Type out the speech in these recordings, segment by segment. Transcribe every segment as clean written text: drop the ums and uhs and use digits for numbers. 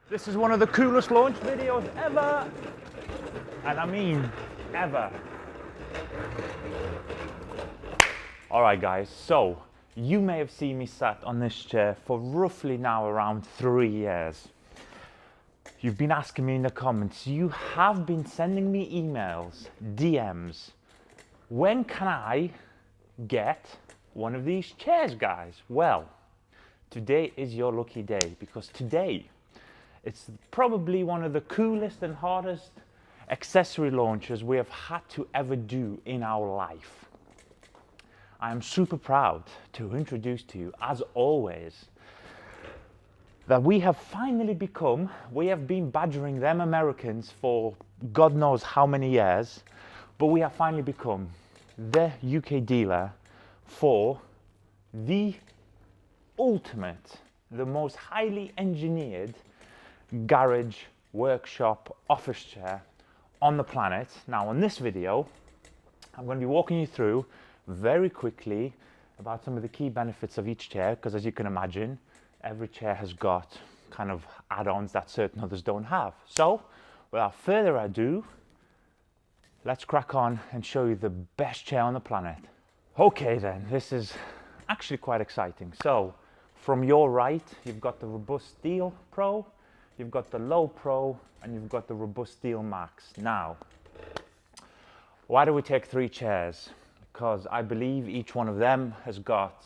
This is one of the coolest launch videos ever, and I mean ever. Alright guys, so you may have seen me sat on this chair for roughly now around 3 years. You've been asking me in the comments, you have been sending me emails, DMs. When can I get one of these chairs, guys? Well, today is your lucky day, because today it's probably one of the coolest and hardest accessory launches we have had to ever do in our life. I am super proud to introduce to you, as always, that we have finally become, we have been badgering them Americans for God knows how many years, but we have finally become the UK dealer for the ultimate, the most highly engineered garage, workshop, office chair on the planet. Now on this video, I'm going to be walking you through very quickly about some of the key benefits of each chair, because as you can imagine, every chair has got kind of add-ons that certain others don't have. So without further ado, let's crack on and show you the best chair on the planet. Okay then, this is actually quite exciting. So from your right, you've got the Robust Steel Pro, you've got the Low Pro, and you've got the Robust Steel Max. Now, why do we take 3 chairs? Because I believe each one of them has got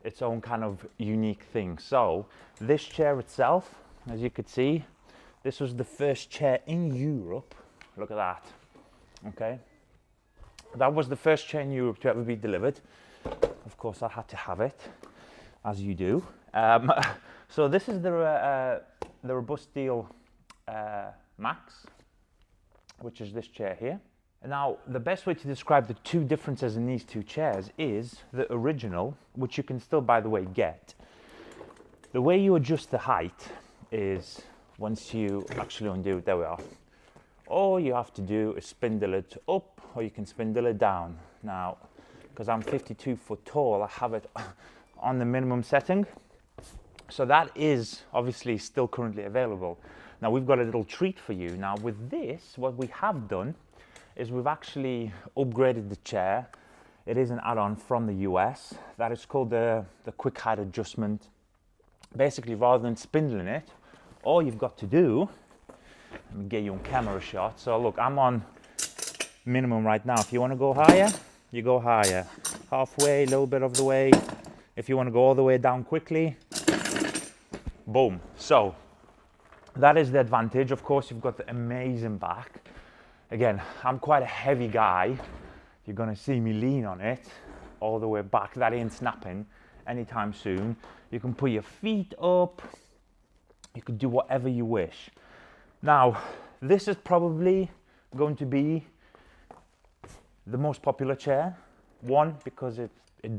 its own kind of unique thing. So this chair itself, as you could see, this was the first chair in Europe. Look at that. Okay, that was the first chair in Europe to ever be delivered. Of course, I had to have it, as you do. So this is the Robust Steel Max, which is this chair here. Now, the best way to describe the 2 differences in these 2 chairs is the original, which you can still, by the way, get. The way you adjust the height is, once you actually undo it, there we are. All you have to do is spindle it up, or you can spindle it down. Now, because I'm 52 foot tall, I have it on the minimum setting. So that is obviously still currently available. Now we've got a little treat for you. Now with this, what we have done is we've actually upgraded the chair. It is an add-on from the US. That is called the quick height adjustment. Basically, rather than spindling it, all you've got to do, let me get you on camera shot. So look, I'm on minimum right now. If you want to go higher, you go higher. Halfway, a little bit of the way. If you want to go all the way down quickly, boom. So that is the advantage. Of course, you've got the amazing back. Again, I'm quite a heavy guy. You're going to see me lean on it all the way back. That ain't snapping anytime soon. You can put your feet up. You can do whatever you wish. Now, this is probably going to be the most popular chair. One, because it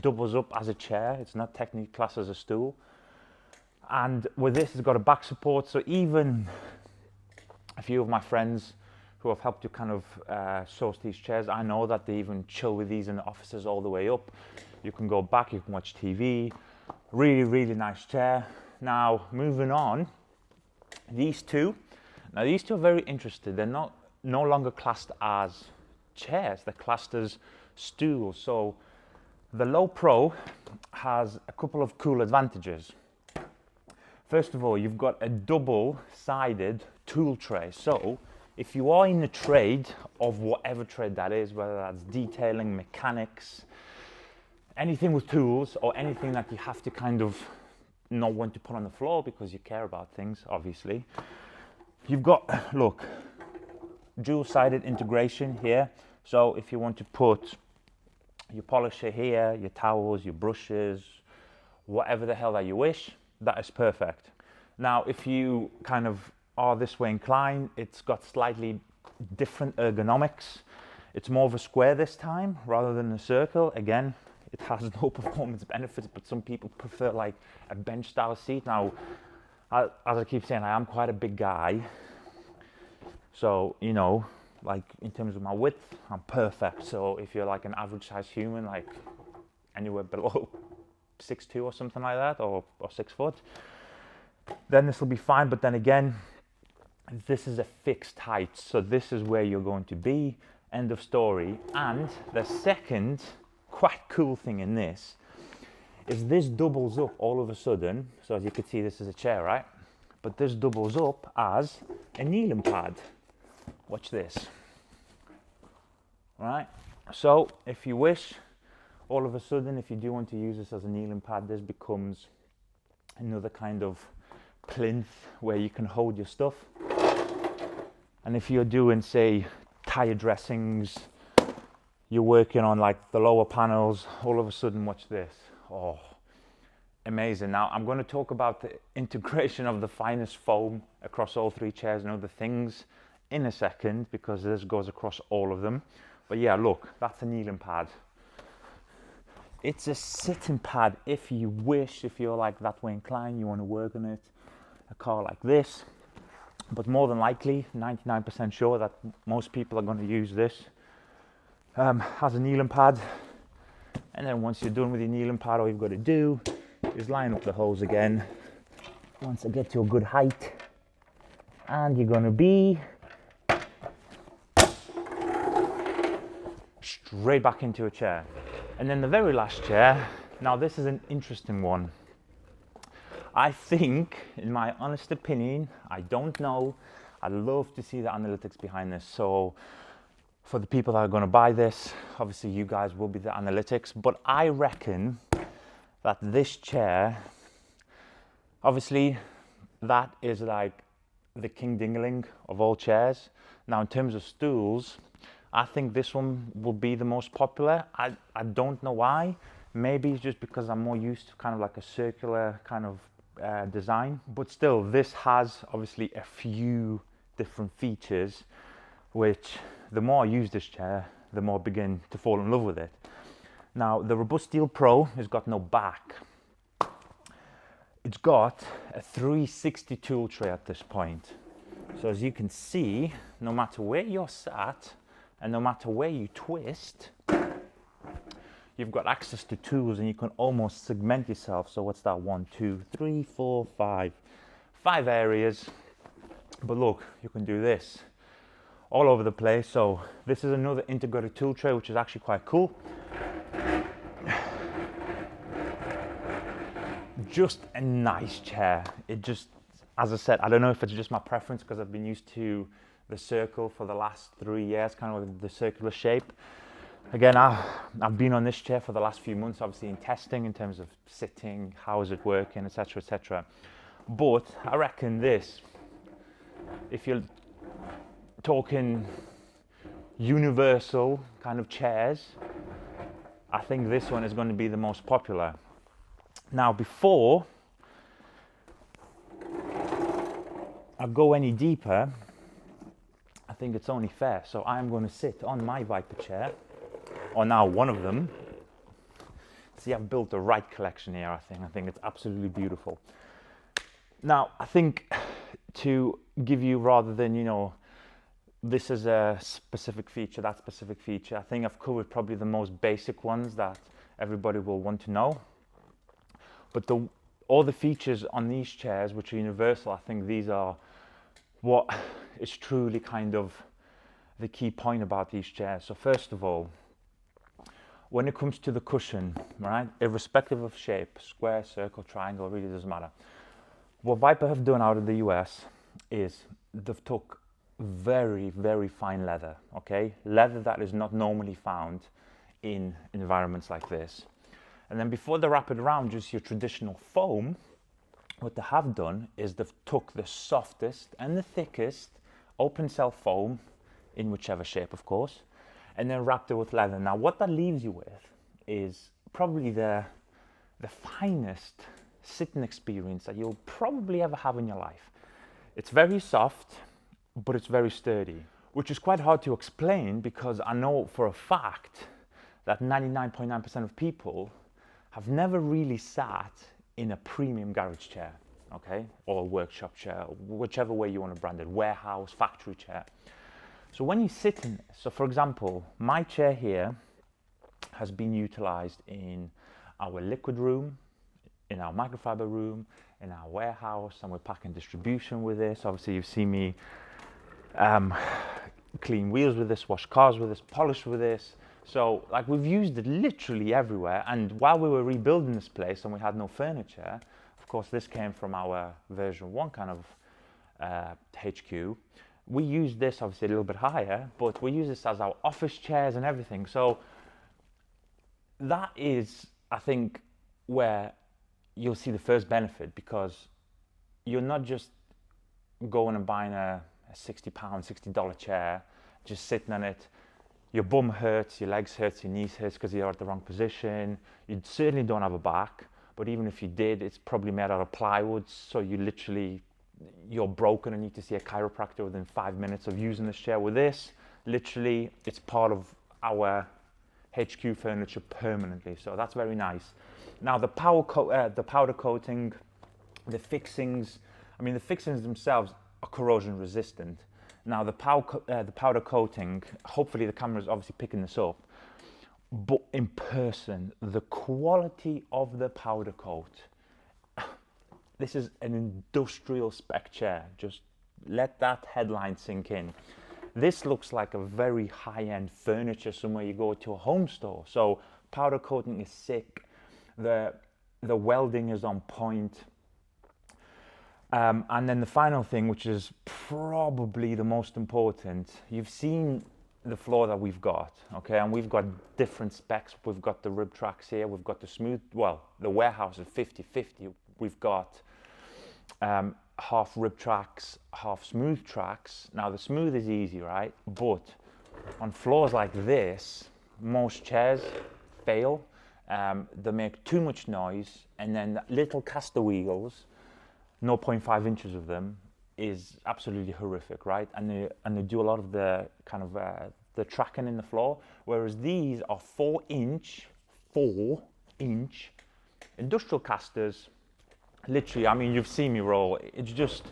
doubles up as a chair. It's not technically classed as a stool. And with this, it's got a back support. So even a few of my friends who have helped to kind of source these chairs, I know that they even chill with these in the offices all the way up. You can go back, you can watch TV. Really, really nice chair. Now, moving on, these two. Now, these two are very interesting. They're no longer classed as chairs. They're classed as stools. So the Low Pro has a couple of cool advantages. First of all, you've got a double-sided tool tray. So if you are in the trade of whatever trade that is, whether that's detailing, mechanics, anything with tools, or anything that you have to kind of know when to put on the floor because you care about things, obviously, you've got, look, dual-sided integration here. So if you want to put your polisher here, your towels, your brushes, whatever the hell that you wish, that is perfect. Now, if you kind of are this way inclined, it's got slightly different ergonomics. It's more of a square this time rather than a circle. Again, it has no performance benefits, but some people prefer like a bench style seat. Now, as I keep saying, I am quite a big guy. So, you know, like in terms of my width, I'm perfect. So if you're like an average size human, like anywhere below 6'2" or something like that, or 6 foot, then this will be fine. But then again, this is a fixed height, so this is where you're going to be, end of story. And the second quite cool thing in this is this doubles up all of a sudden. So as you can see, this is a chair, right? But this doubles up as a kneeling pad. Watch this. Right? So if you wish, all of a sudden, if you do want to use this as a kneeling pad, this becomes another kind of plinth where you can hold your stuff. And if you're doing, say, tire dressings, you're working on like the lower panels, all of a sudden, watch this. Oh, amazing. Now I'm going to talk about the integration of the finest foam across all three chairs and other things in a second, because this goes across all of them. But yeah, look, that's a kneeling pad. It's a sitting pad if you wish, if you're like that way inclined, you want to work on it, a car like this. But more than likely, 99% sure that most people are going to use this as a kneeling pad. And then once you're done with your kneeling pad, all you've got to do is line up the holes again. Once I get to a good height, and you're going to be straight back into a chair. And then the very last chair, now this is an interesting one. I think, in my honest opinion, I don't know, I'd love to see the analytics behind this. So for the people that are going to buy this, obviously you guys will be the analytics, but I reckon that this chair, obviously that is like the king dingling of all chairs. Now in terms of stools, I think this one will be the most popular. I don't know why. Maybe it's just because I'm more used to kind of like a circular kind of design, but still this has obviously a few different features which the more I use this chair, the more I begin to fall in love with it. Now the Robust Steel Pro has got no back. It's got a 360 tool tray at this point. So as you can see, no matter where you're sat and no matter where you twist, you've got access to tools and you can almost segment yourself. So what's that? 1, 2, 3, 4, 5. 5 areas. But look, you can do this all over the place. So this is another integrated tool tray, which is actually quite cool. Just a nice chair. It just, as I said, I don't know if it's just my preference because I've been used to the circle for the last 3 years, kind of like the circular shape. Again, I've been on this chair for the last few months, obviously in testing in terms of sitting, how is it working, etc., etc. But I reckon this, if you're talking universal kind of chairs, I think this one is going to be the most popular. Now, before I go any deeper, I think it's only fair. So I'm going to sit on my Vyper chair, or now one of them. See, I've built the right collection here, I think it's absolutely beautiful. Now, I think to give you, rather than, you know, this is a specific feature, that specific feature, I think I've covered probably the most basic ones that everybody will want to know. But all the features on these chairs, which are universal, I think these are what is truly kind of the key point about these chairs. So first of all, when it comes to the cushion, right, irrespective of shape, square, circle, triangle, really doesn't matter. What Vyper have done out of the US is they've took very, very fine leather, okay? Leather that is not normally found in environments like this. And then before they wrap it around just your traditional foam, what they have done is they've took the softest and the thickest open cell foam, in whichever shape, of course, and then wrapped it with leather. Now, what that leaves you with is probably the finest sitting experience that you'll probably ever have in your life. It's very soft, but it's very sturdy, which is quite hard to explain because I know for a fact that 99.9% of people have never really sat in a premium garage chair, okay, or a workshop chair, whichever way you want to brand it, warehouse, factory chair. So when you sit in this, so for example, my chair here has been utilized in our liquid room, in our microfiber room, in our warehouse, and we're packing distribution with this. Obviously, you've seen me clean wheels with this, wash cars with this, polish with this. So like we've used it literally everywhere. And while we were rebuilding this place and we had no furniture, of course this came from our version 1 kind of HQ. We used this obviously a little bit higher, but we use this as our office chairs and everything. So that is, I think, where you'll see the first benefit, because you're not just going and buying a £60, $60 chair, just sitting on it. Your bum hurts, your legs hurts, your knees hurts because you're at the wrong position. You certainly don't have a back, but even if you did, it's probably made out of plywood, so you're broken and need to see a chiropractor within 5 minutes of using this chair. With this, literally, it's part of our HQ furniture permanently, so that's very nice. Now the powder coating, the fixings, I mean the fixings themselves are corrosion resistant. Now the powder coating, hopefully the camera is obviously picking this up, but in person, the quality of the powder coat, this is an industrial spec chair. Just let that headline sink in. This looks like a very high-end furniture somewhere you go to a home store. So powder coating is sick. The welding is on point. And then the final thing, which is probably the most important, you've seen the floor that we've got, okay? And we've got different specs. We've got the rib tracks here. We've got the smooth, well, the warehouse is 50-50. We've got half rib tracks, half smooth tracks. Now the smooth is easy, right? But on floors like this, most chairs fail. They make too much noise, and then the little caster wheels, 0.5 inches of them, is absolutely horrific, right? And they do a lot of the kind of the tracking in the floor, whereas these are 4-inch industrial casters. Literally, I mean, you've seen me roll. It's just,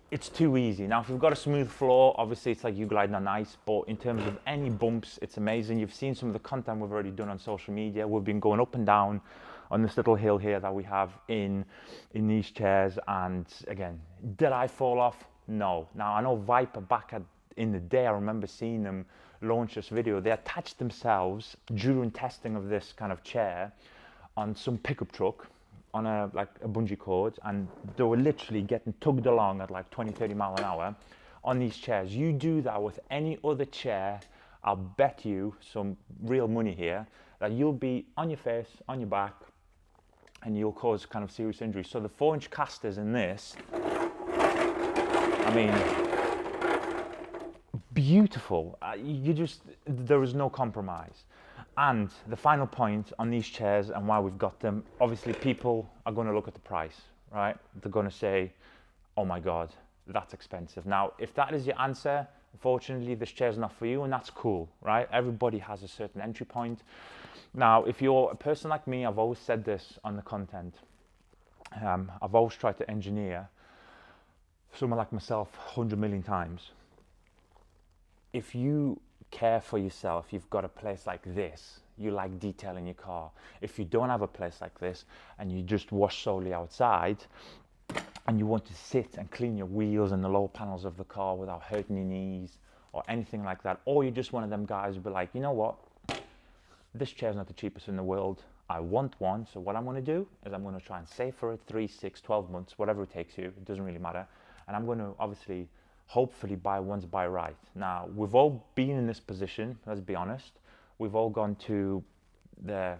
it's too easy. Now, if you've got a smooth floor, obviously it's like you gliding on ice, but in terms of any bumps, it's amazing. You've seen some of the content we've already done on social media. We've been going up and down on this little hill here that we have in these chairs. And again, did I fall off? No. Now, I know Vyper back in the day, I remember seeing them launch this video. They attached themselves during testing of this kind of chair on some pickup truck on a bungee cord, and they were literally getting tugged along at like 20-30 miles an hour on these chairs. You do that with any other chair, I'll bet you some real money here that you'll be on your face, on your back, and you'll cause kind of serious injury. So the 4-inch casters in this, I mean, beautiful. There is no compromise. And the final point on these chairs and why we've got them, obviously people are going to look at the price, right? They're going to say, oh my God, that's expensive. Now, if that is your answer, unfortunately, this chair's not for you, and that's cool, right? Everybody has a certain entry point. Now, if you're a person like me, I've always said this on the content. I've always tried to engineer someone like myself 100 million times. If you care for yourself, you've got a place like this, you like detail in your car. If you don't have a place like this and you just wash solely outside and you want to sit and clean your wheels and the lower panels of the car without hurting your knees or anything like that, or you're just one of them guys who be like, you know what, this chair's not the cheapest in the world, I want one, so what I'm going to do is I'm going to try and save for it 3, 6, 12 months, whatever it takes you, it doesn't really matter, and I'm going to obviously hopefully buy once, buy right. Now, we've all been in this position, let's be honest. We've all gone to the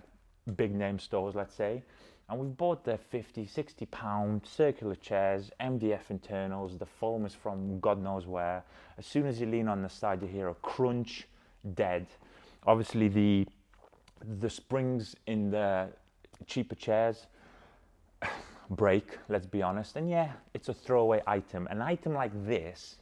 big name stores, let's say, and we've bought the 50, 60 pound circular chairs, MDF internals, the foam is from God knows where. As soon as you lean on the side, you hear a crunch, dead. Obviously, the springs in the cheaper chairs break, let's be honest, and yeah, it's a throwaway item. An item like this,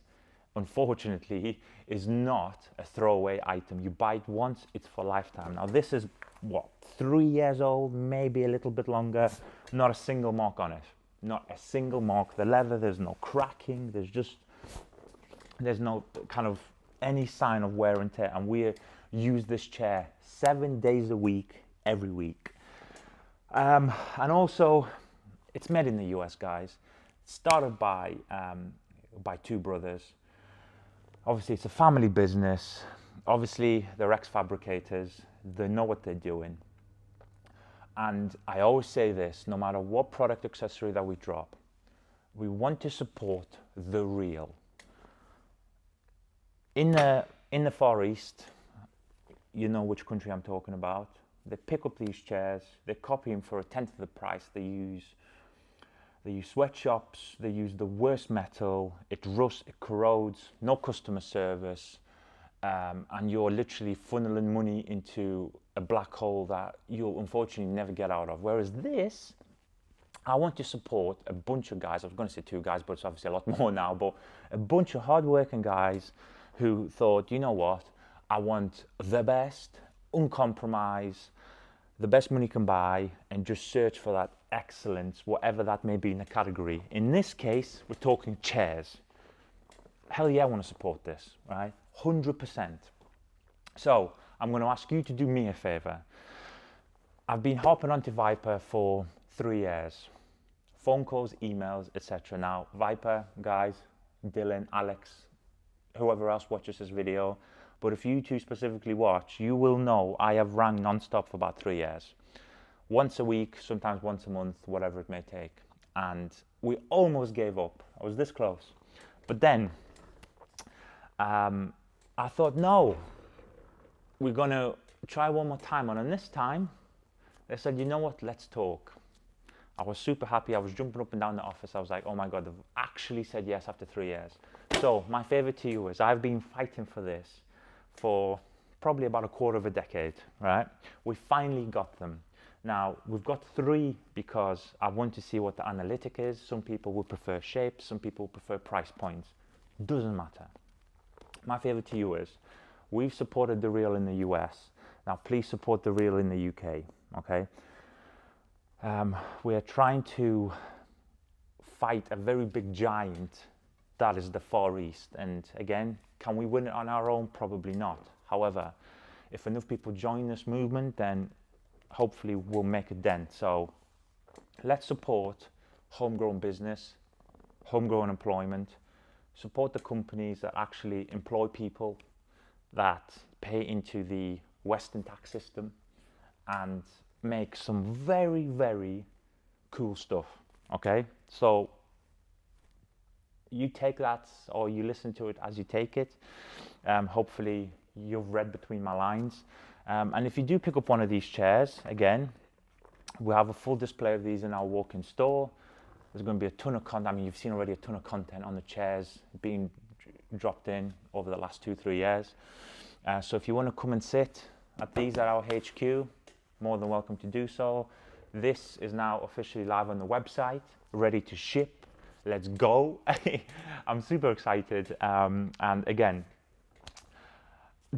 unfortunately, is not a throwaway item. You buy it once, it's for lifetime. Now this is what, 3 years old, maybe a little bit longer, not a single mark on it, not a single mark. The leather, there's no cracking, there's no kind of any sign of wear and tear, and we use this chair 7 days a week, every week. And also, it's made in the US, guys. Started by by two brothers. Obviously, it's a family business. Obviously, they're ex-fabricators. They know what they're doing. And I always say this, no matter what product accessory that we drop, we want to support the real. In the Far East, you know which country I'm talking about. They pick up these chairs, they copy them for 1/10 of the price. They use sweatshops, they use the worst metal, it rusts, it corrodes, no customer service, and you're literally funneling money into a black hole that you'll unfortunately never get out of. Whereas this, I want to support a bunch of guys. I was going to say two guys, but it's obviously a lot more now, but a bunch of hard-working guys who thought, you know what, I want the best, uncompromised, the best money can buy, and just search for that excellence, whatever that may be in the category. In this case, we're talking chairs. Hell yeah, I want to support this, right? 100%. So I'm going to ask you to do me a favor. I've been hopping onto Vyper for 3 years. Phone calls, emails, etc. Now, Vyper, guys, Dylan, Alex, whoever else watches this video, but if you two specifically watch, you will know I have rang non-stop for about 3 years. Once a week, sometimes once a month, whatever it may take. And we almost gave up. I was this close. But then, I thought, no, we're going to try one more time. And this time, they said, you know what, let's talk. I was super happy. I was jumping up and down the office. I was like, oh my God, they've actually said yes after 3 years. So my favor to you is I've been fighting for this for probably about a quarter of a decade, right? We finally got them. Now, we've got 3 because I want to see what the analytic is. Some people would prefer shapes, some people prefer price points. Doesn't matter. My favor to you is, we've supported the real in the US. Now, please support the real in the UK, okay? We are trying to fight a very big giant that is the Far East. And again, can we win it on our own? Probably not. However, if enough people join this movement, then hopefully we'll make a dent. So let's support homegrown business, homegrown employment, support the companies that actually employ people, that pay into the Western tax system, and make some very, very cool stuff, okay? So you take that, or you listen to it as you take it. Hopefully you've read between my lines. And if you do pick up one of these chairs, again, we have a full display of these in our walk-in store. There's going to be a ton of content. I mean, you've seen already a ton of content on the chairs being dropped in over the last 2-3 years. So if you want to come and sit at these at our HQ, more than welcome to do so. This is now officially live on the website, ready to ship. Let's go. I'm super excited. And again,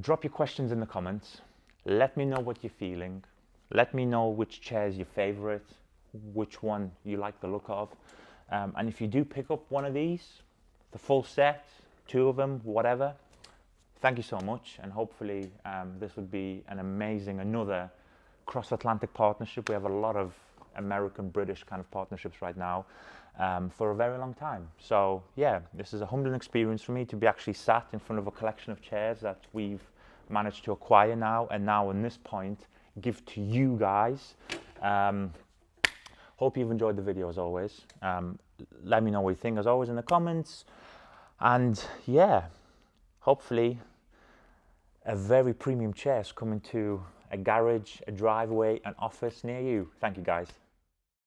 drop your questions in the comments. Let me know what you're feeling. Let me know which chair is your favorite, which one you like the look of. And if you do pick up one of these, the full set, 2 of them, whatever, thank you so much. And hopefully this would be an amazing, another cross-Atlantic partnership. We have a lot of American, British kind of partnerships right now for a very long time. So yeah, this is a humbling experience for me to be actually sat in front of a collection of chairs that we've managed to acquire now, and now on this point, give to you guys. Hope you've enjoyed the video as always. Let me know what you think as always in the comments. And yeah, hopefully a very premium chair is coming to a garage, a driveway, an office near you. Thank you guys.